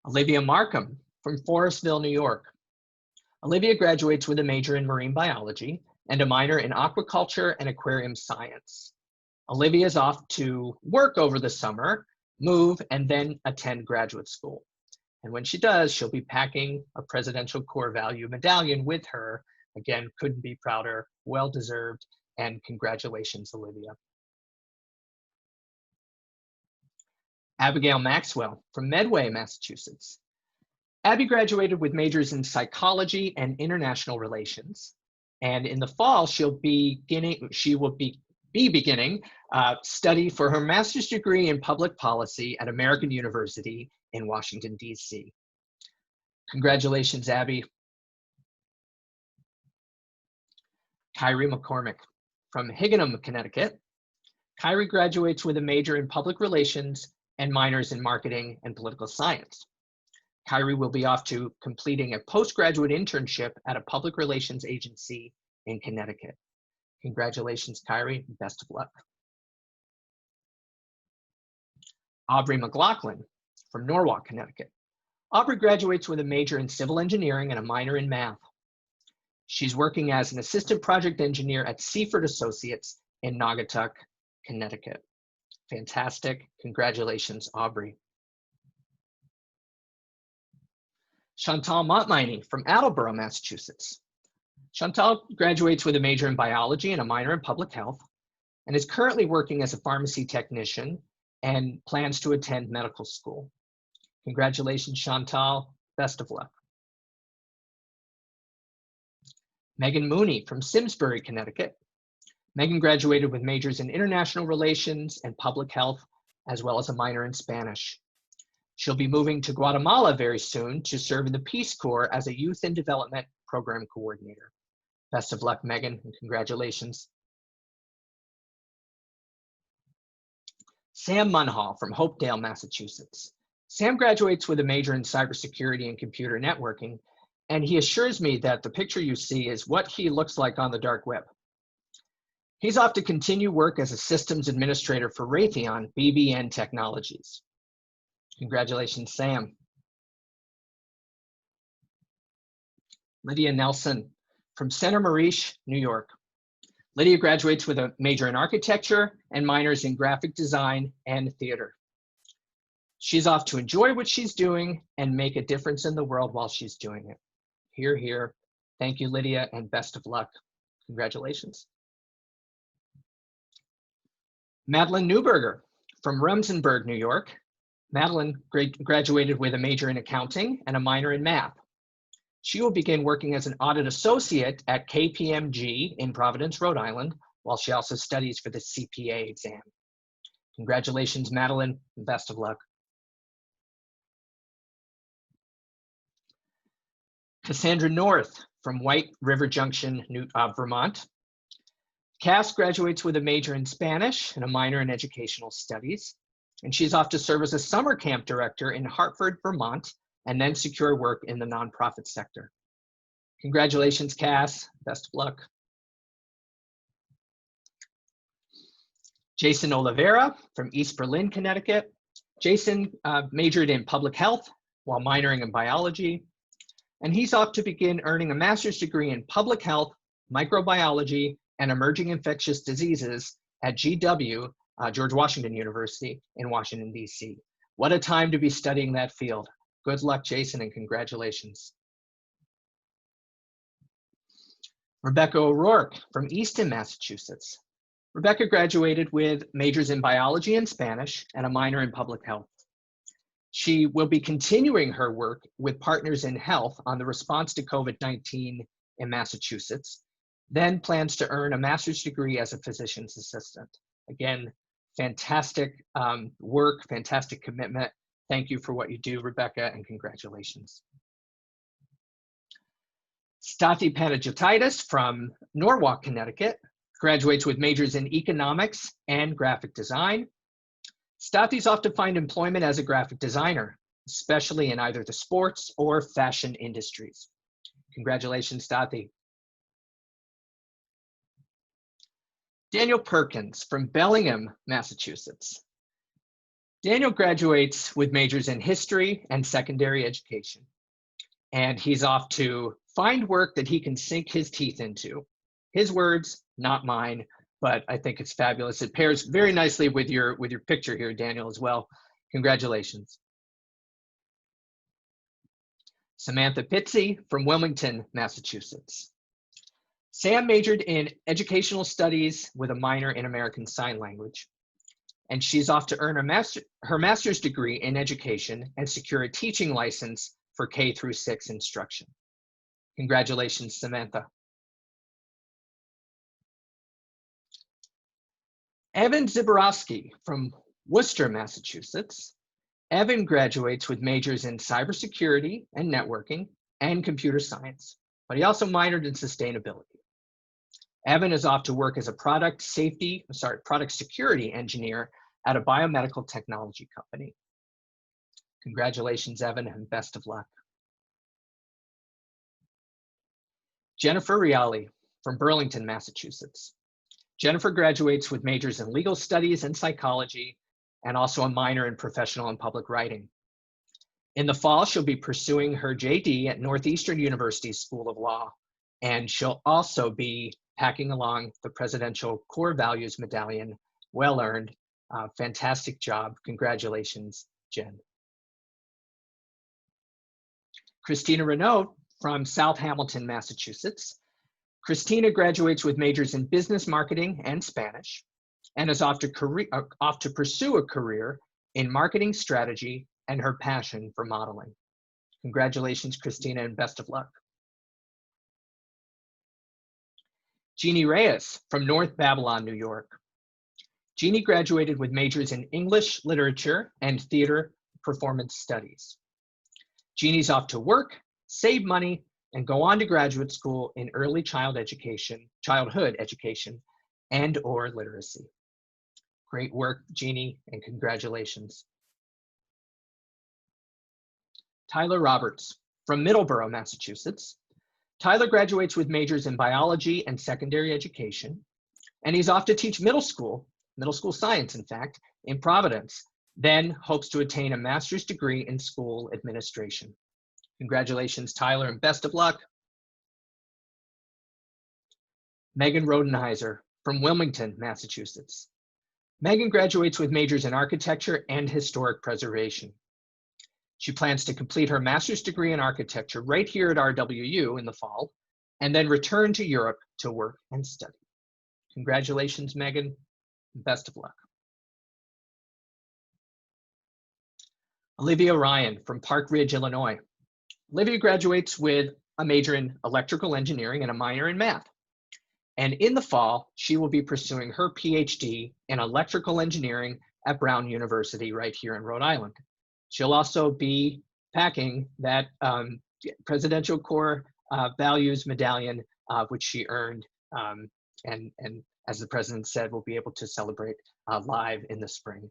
Olivia Markham from Forestville, New York. Olivia graduates with a major in marine biology and a minor in aquaculture and aquarium science. Olivia is off to work over the summer, move, and then attend graduate school. And when she does, she'll be packing a Presidential Core Value Medallion with her. Again, couldn't be prouder, well-deserved, and congratulations, Olivia. Abigail Maxwell from Medway, Massachusetts. Abby graduated with majors in psychology and international relations. And in the fall, she will be beginning study for her master's degree in public policy at American University in Washington, D.C. Congratulations, Abby. Kyrie McCormick from Higganum, Connecticut. Kyrie graduates with a major in public relations and minors in marketing and political science. Kyrie will be off to completing a postgraduate internship at a public relations agency in Connecticut. Congratulations, Kyrie, and best of luck. Aubrey McLaughlin from Norwalk, Connecticut. Aubrey graduates with a major in civil engineering and a minor in math. She's working as an assistant project engineer at Seaford Associates in Naugatuck, Connecticut. Fantastic. Congratulations, Aubrey. Chantal Montminy from Attleboro, Massachusetts. Chantal graduates with a major in biology and a minor in public health and is currently working as a pharmacy technician and plans to attend medical school. Congratulations, Chantal. Best of luck. Megan Mooney from Simsbury, Connecticut. Megan graduated with majors in international relations and public health, as well as a minor in Spanish. She'll be moving to Guatemala very soon to serve in the Peace Corps as a youth and development program coordinator. Best of luck, Megan, and congratulations. Sam Munhall from Hopedale, Massachusetts. Sam graduates with a major in cybersecurity and computer networking, and he assures me that the picture you see is what he looks like on the dark web. He's off to continue work as a systems administrator for Raytheon BBN Technologies. Congratulations, Sam. Lydia Nelson from Center Mariche, New York. Lydia graduates with a major in architecture and minors in graphic design and theater. She's off to enjoy what she's doing and make a difference in the world while she's doing it. Hear, hear. Thank you, Lydia, and best of luck. Congratulations. Madeline Newberger from Remsenburg, New York. Madeline graduated with a major in accounting and a minor in math. She will begin working as an audit associate at KPMG in Providence, Rhode Island, while she also studies for the CPA exam. Congratulations, Madeline, and best of luck. Cassandra North from White River Junction, Vermont. Cass graduates with a major in Spanish and a minor in educational studies. And she's off to serve as a summer camp director in Hartford, Vermont, and then secure work in the nonprofit sector. Congratulations, Cass. Best of luck. Jason Oliveira from East Berlin, Connecticut. Jason majored in public health while minoring in biology. And he's off to begin earning a master's degree in public health, microbiology, and emerging infectious diseases at GW, George Washington University in Washington, D.C. What a time to be studying that field. Good luck, Jason, and congratulations. Rebecca O'Rourke from Easton, Massachusetts. Rebecca graduated with majors in biology and Spanish and a minor in public health. She will be continuing her work with Partners in Health on the response to COVID-19 in Massachusetts, then plans to earn a master's degree as a physician's assistant. Again, fantastic work, fantastic commitment. Thank you for what you do, Rebecca, and congratulations. Stati Panagiotides from Norwalk, Connecticut, graduates with majors in economics and graphic design. Stati's off to find employment as a graphic designer, especially in either the sports or fashion industries. Congratulations, Stati. Daniel Perkins from Bellingham, Massachusetts. Daniel graduates with majors in history and secondary education, and he's off to find work that he can sink his teeth into. His words, not mine, but I think it's fabulous. It pairs very nicely with your picture here, Daniel, as well. Congratulations. Samantha Pitsey from Wilmington, Massachusetts. Sam majored in educational studies with a minor in American Sign Language, and she's off to earn her master's degree in education and secure a teaching license for K-6 instruction. Congratulations, Samantha. Evan Ziborowski from Worcester, Massachusetts. Evan graduates with majors in cybersecurity and networking and computer science, but he also minored in sustainability. Evan is off to work as a product security engineer at a biomedical technology company. Congratulations, Evan, and best of luck. Jennifer Riali from Burlington, Massachusetts. Jennifer graduates with majors in legal studies and psychology, and also a minor in professional and public writing. In the fall, she'll be pursuing her JD at Northeastern University School of Law, and she'll also be packing along the Presidential Core Values Medallion. Well earned. Fantastic job. Congratulations, Jen. Christina Renaud from South Hamilton, Massachusetts. Christina graduates with majors in business marketing and Spanish, and is off to pursue a career in marketing strategy and her passion for modeling. Congratulations, Christina, and best of luck. Jeannie Reyes from North Babylon, New York. Jeannie graduated with majors in English, literature, and theater performance studies. Jeannie's off to work, save money, and go on to graduate school in early childhood education, and/or literacy. Great work, Jeannie, and congratulations. Tyler Roberts from Middleborough, Massachusetts. Tyler graduates with majors in biology and secondary education, and he's off to teach middle school science, in fact, in Providence, then hopes to attain a master's degree in school administration. Congratulations, Tyler, and best of luck. Megan Rodenheiser from Wilmington, Massachusetts. Megan graduates with majors in architecture and historic preservation. She plans to complete her master's degree in architecture right here at RWU in the fall, and then return to Europe to work and study. Congratulations, Megan, and best of luck. Olivia Ryan from Park Ridge, Illinois. Olivia graduates with a major in electrical engineering and a minor in math. And in the fall, she will be pursuing her PhD in electrical engineering at Brown University right here in Rhode Island. She'll also be packing that Presidential Core Values Medallion, which she earned, and as the president said, we'll be able to celebrate live in the spring.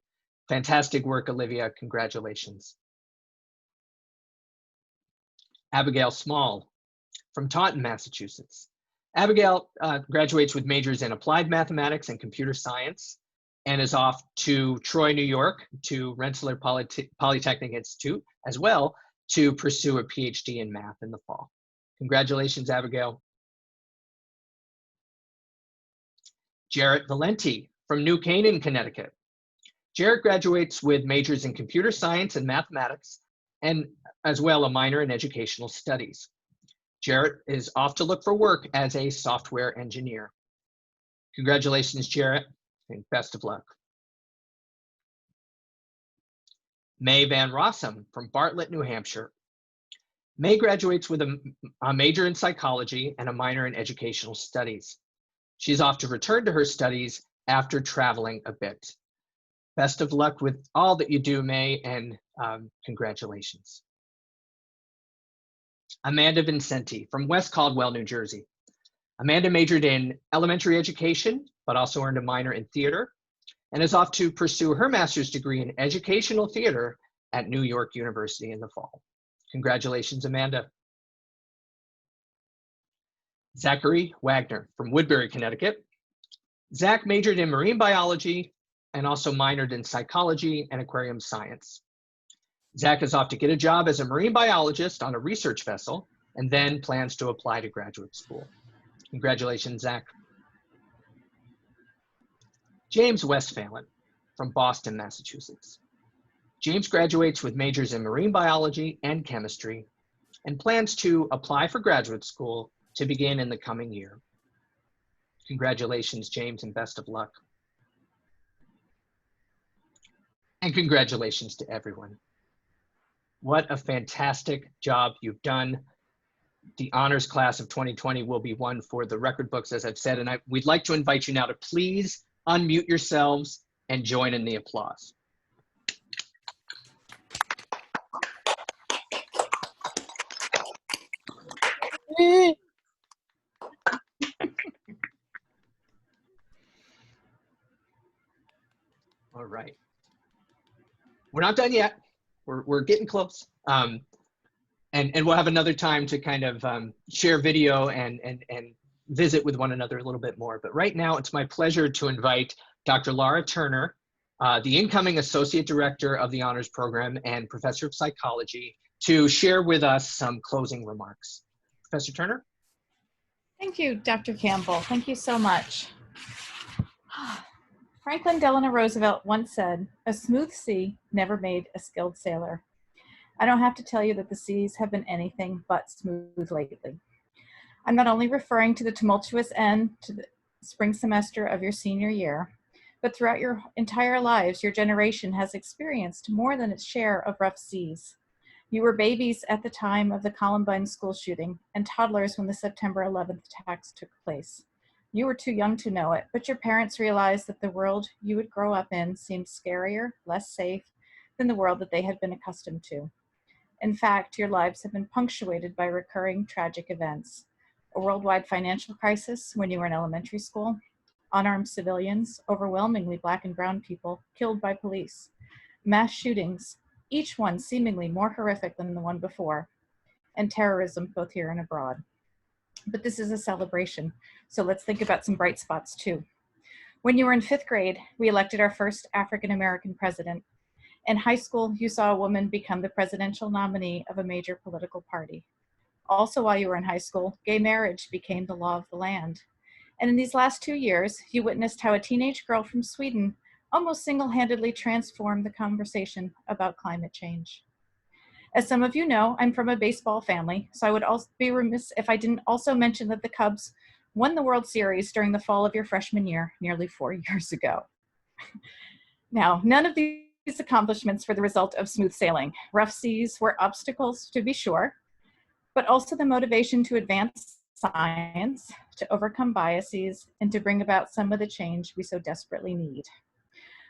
Fantastic work, Olivia. Congratulations. Abigail Small from Taunton, Massachusetts. Abigail graduates with majors in applied mathematics and computer science and is off to Troy, New York, to Rensselaer Polytechnic Institute as well to pursue a PhD in math in the fall. Congratulations, Abigail. Jarrett Valenti from New Canaan, Connecticut. Jarrett graduates with majors in computer science and mathematics and as well a minor in educational studies. Jarrett is off to look for work as a software engineer. Congratulations, Jarrett, and best of luck. May Van Rossum from Bartlett, New Hampshire. May graduates with a major in psychology and a minor in educational studies. She's off to return to her studies after traveling a bit. Best of luck with all that you do, May, and congratulations. Amanda Vincenti from West Caldwell, New Jersey. Amanda majored in elementary education, but also earned a minor in theater, and is off to pursue her master's degree in educational theater at New York University in the fall. Congratulations, Amanda. Zachary Wagner from Woodbury, Connecticut. Zach majored in marine biology and also minored in psychology and aquarium science. Zach is off to get a job as a marine biologist on a research vessel and then plans to apply to graduate school. Congratulations, Zach. James Westphalen from Boston, Massachusetts. James graduates with majors in marine biology and chemistry and plans to apply for graduate school to begin in the coming year. Congratulations, James, and best of luck. And congratulations to everyone. What a fantastic job you've done. The honors class of 2020 will be one for the record books, as I've said, and we'd like to invite you now to please unmute yourselves and join in the applause. All right. We're not done yet. We're getting close. And we'll have another time to kind of share video and visit with one another a little bit more. But right now, it's my pleasure to invite Dr. Laura Turner, the incoming Associate Director of the Honors Program and Professor of Psychology, to share with us some closing remarks. Professor Turner? Thank you, Dr. Campbell. Thank you so much. Franklin Delano Roosevelt once said, "A smooth sea never made a skilled sailor." I don't have to tell you that the seas have been anything but smooth lately. I'm not only referring to the tumultuous end to the spring semester of your senior year, but throughout your entire lives, your generation has experienced more than its share of rough seas. You were babies at the time of the Columbine school shooting and toddlers when the September 11th attacks took place. You were too young to know it, but your parents realized that the world you would grow up in seemed scarier, less safe than the world that they had been accustomed to. In fact, your lives have been punctuated by recurring tragic events. A worldwide financial crisis when you were in elementary school, unarmed civilians, overwhelmingly Black and brown people killed by police, mass shootings, each one seemingly more horrific than the one before, and terrorism both here and abroad. But this is a celebration, so let's think about some bright spots too. When you were in 5th grade, we elected our first African-American president. In high school, you saw a woman become the presidential nominee of a major political party. Also, while you were in high school, gay marriage became the law of the land. And in these last 2 years, you witnessed how a teenage girl from Sweden almost single-handedly transformed the conversation about climate change. As some of you know, I'm from a baseball family, so I would also be remiss if I didn't also mention that the Cubs won the World Series during the fall of your freshman year, nearly 4 years ago. Now, none of these accomplishments were the result of smooth sailing. Rough seas were obstacles, to be sure, but also the motivation to advance science, to overcome biases, and to bring about some of the change we so desperately need.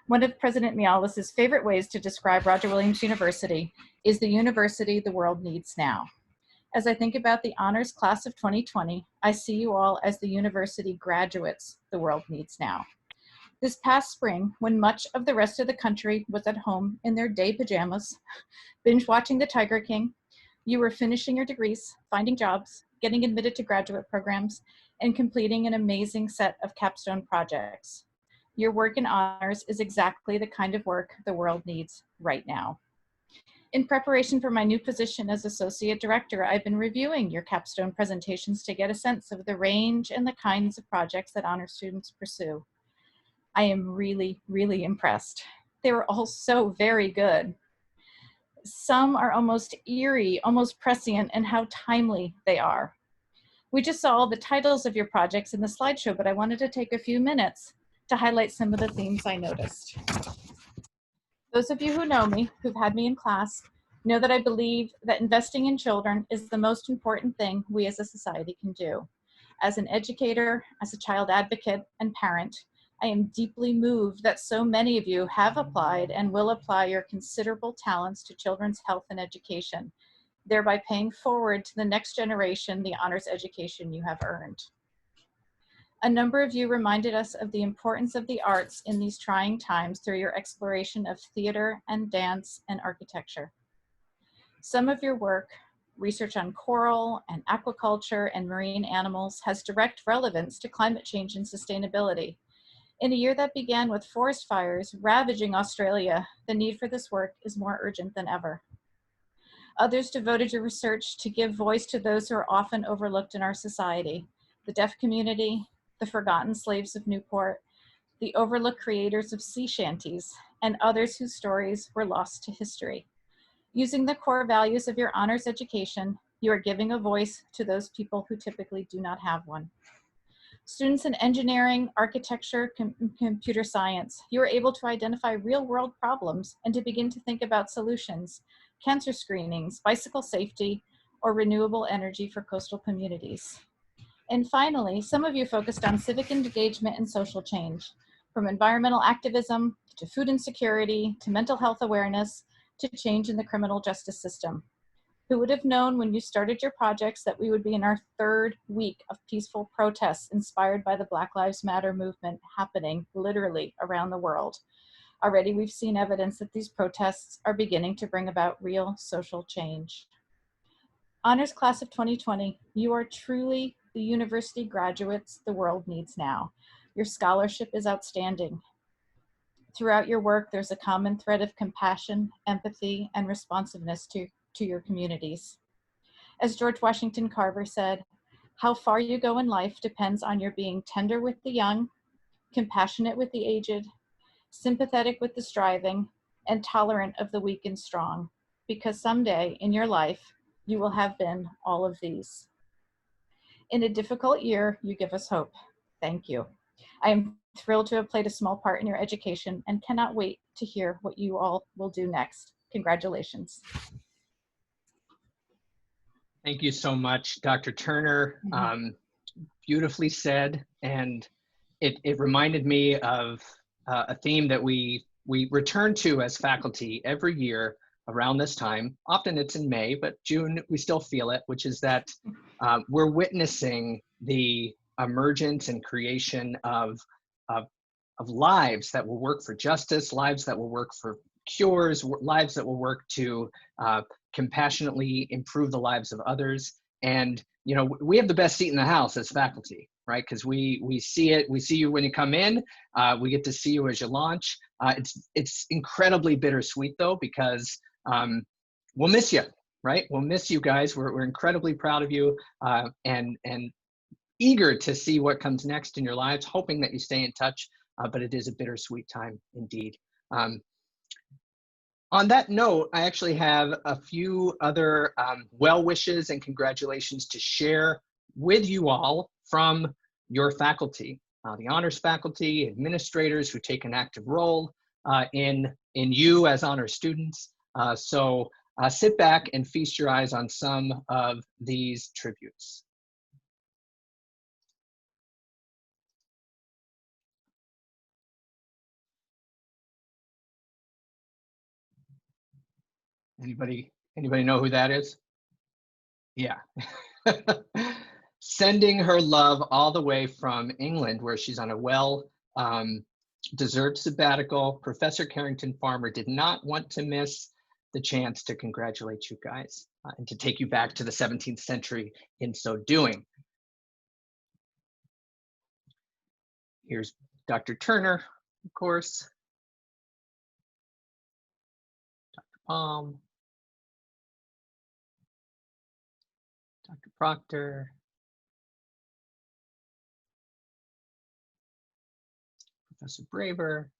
One of President Mialis' favorite ways to describe Roger Williams University is the university the world needs now. As I think about the honors class of 2020, I see you all as the university graduates the world needs now. This past spring, when much of the rest of the country was at home in their day pajamas, binge watching The Tiger King, you were finishing your degrees, finding jobs, getting admitted to graduate programs, and completing an amazing set of capstone projects. Your work in honors is exactly the kind of work the world needs right now. In preparation for my new position as Associate Director, I've been reviewing your capstone presentations to get a sense of the range and the kinds of projects that honor students pursue. I am really, really impressed. They were all so very good. Some are almost eerie, almost prescient in how timely they are. We just saw all the titles of your projects in the slideshow, but I wanted to take a few minutes to highlight some of the themes I noticed. Those of you who know me, who've had me in class, know that I believe that investing in children is the most important thing we as a society can do. As an educator, as a child advocate and parent, I am deeply moved that so many of you have applied and will apply your considerable talents to children's health and education, thereby paying forward to the next generation the honors education you have earned. A number of you reminded us of the importance of the arts in these trying times through your exploration of theater and dance and architecture. Some of your work, research on coral and aquaculture and marine animals, has direct relevance to climate change and sustainability. In a year that began with forest fires ravaging Australia, the need for this work is more urgent than ever. Others devoted your research to give voice to those who are often overlooked in our society: the deaf community, the forgotten slaves of Newport, the overlooked creators of sea shanties, and others whose stories were lost to history. Using the core values of your honors education, you are giving a voice to those people who typically do not have one. Students in engineering, architecture, computer science, you are able to identify real-world problems and to begin to think about solutions: cancer screenings, bicycle safety, or renewable energy for coastal communities. And finally, some of you focused on civic engagement and social change, from environmental activism to food insecurity to mental health awareness to change in the criminal justice system. Who would have known when you started your projects that we would be in our third week of peaceful protests inspired by the Black Lives Matter movement happening literally around the world? Already we've seen evidence that these protests are beginning to bring about real social change. Honors Class of 2020, you are truly the university graduates the world needs now. Your scholarship is outstanding. Throughout your work, there's a common thread of compassion, empathy, and responsiveness to your communities. As George Washington Carver said, how far you go in life depends on your being tender with the young, compassionate with the aged, sympathetic with the striving, and tolerant of the weak and strong, because someday in your life, you will have been all of these. In a difficult year, you give us hope. Thank you. I am thrilled to have played a small part in your education and cannot wait to hear what you all will do next. Congratulations. Thank you so much, Dr. Turner. Beautifully said. And it reminded me of a theme that we return to as faculty every year around this time. Often it's in May, but June, we still feel it, which is that we're witnessing the emergence and creation of lives that will work for justice, lives that will work for cures, lives that will work to compassionately improve the lives of others. And you know, we have the best seat in the house as faculty, right? Because we see it, we see you when you come in, we get to see you as you launch. It's incredibly bittersweet though, because we'll miss you, right? We'll miss you guys. We're incredibly proud of you and eager to see what comes next in your lives, hoping that you stay in touch, but it is a bittersweet time indeed. On that note, I actually have a few other well wishes and congratulations to share with you all from your faculty, the honors faculty, administrators who take an active role in you as honor students. So sit back and feast your eyes on some of these tributes. Anybody know who that is? Yeah. Sending her love all the way from England, where she's on a deserved sabbatical. Professor Carrington Farmer did not want to miss the chance to congratulate you guys and to take you back to the 17th century in so doing. Here's Dr. Turner, of course. Dr. Palm. Dr. Proctor. Professor Braver.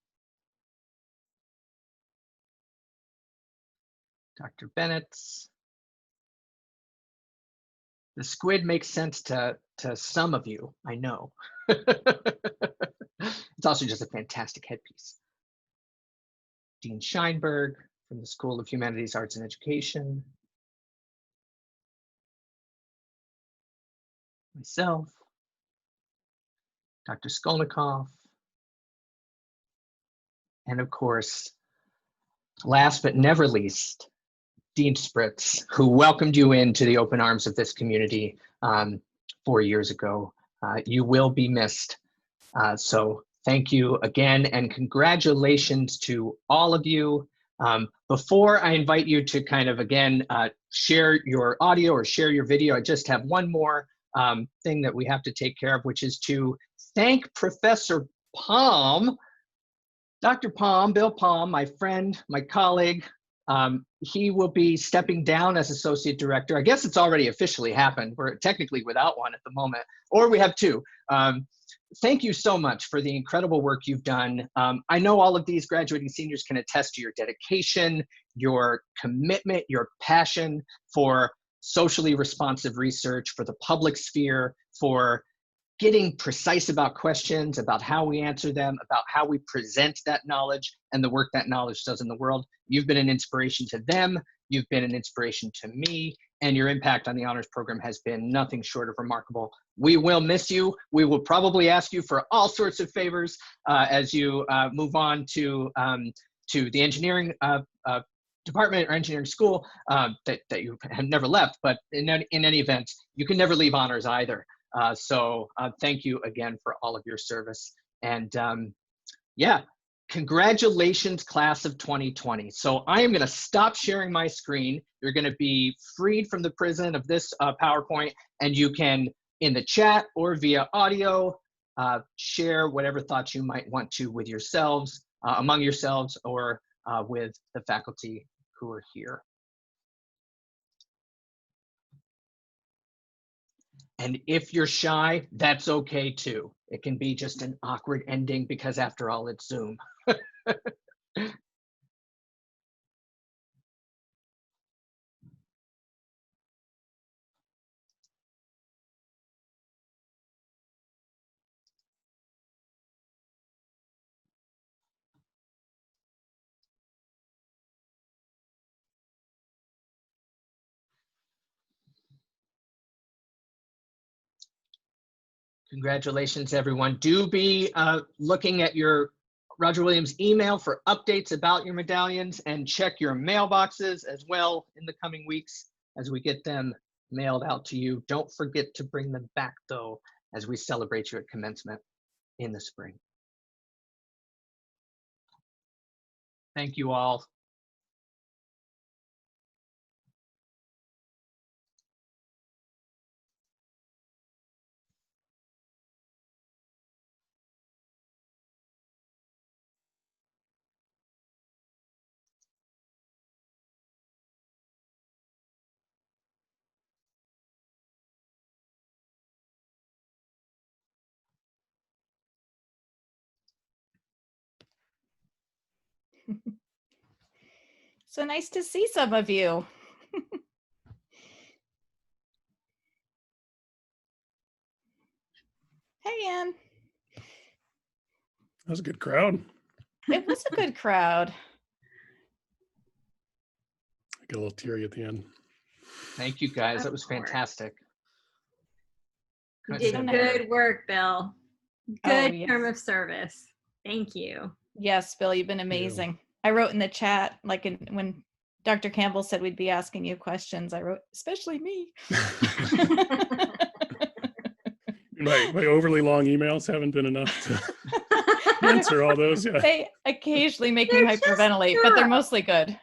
Dr. Bennett's. The squid makes sense to some of you, I know. It's also just a fantastic headpiece. Dean Scheinberg from the School of Humanities, Arts, and Education. Myself. Dr. Skolnikov. And of course, last but never least, Dean Spritz, who welcomed you into the open arms of this community 4 years ago. You will be missed. So thank you again, and congratulations to all of you. Before I invite you to kind of, again, share your audio or share your video, I just have one more thing that we have to take care of, which is to thank Professor Palm. Dr. Palm, Bill Palm, my friend, my colleague, he will be stepping down as associate director. I guess it's already officially happened. We're technically without one at the moment, or we have two. Thank you so much for the incredible work you've done. I know all of these graduating seniors can attest to your dedication, your commitment, your passion for socially responsive research, for the public sphere, for getting precise about questions, about how we answer them, about how we present that knowledge and the work that knowledge does in the world. You've been an inspiration to them, you've been an inspiration to me, and your impact on the honors program has been nothing short of remarkable. We will miss you. We will probably ask you for all sorts of favors as you move on to the engineering department or engineering school that you have never left, but in any event, you can never leave honors either. So thank you again for all of your service. And yeah, congratulations, class of 2020. So I am gonna stop sharing my screen. You're gonna be freed from the prison of this PowerPoint, and you can, in the chat or via audio, share whatever thoughts you might want to with yourselves, among yourselves, or with the faculty who are here. And if you're shy, that's okay too. It can be just an awkward ending because after all, it's Zoom. Congratulations, everyone. Do be looking at your Roger Williams email for updates about your medallions, and check your mailboxes as well in the coming weeks as we get them mailed out to you. Don't forget to bring them back, though, as we celebrate you at commencement in the spring. Thank you all. So nice to see some of you. Hey, Ann. That was a good crowd. It was a good crowd. I get a little teary at the end. Thank you, guys. That was Of course. fantastic. You did So good work, Bill. Oh, Good yes. term of service. Thank you. Yes, Bill, you've been amazing. I wrote in the chat, like when Dr. Campbell said we'd be asking you questions. I wrote, especially me. My overly long emails haven't been enough to answer all those. Yeah. They occasionally make me They're just hyperventilate, but they're thorough. mostly good.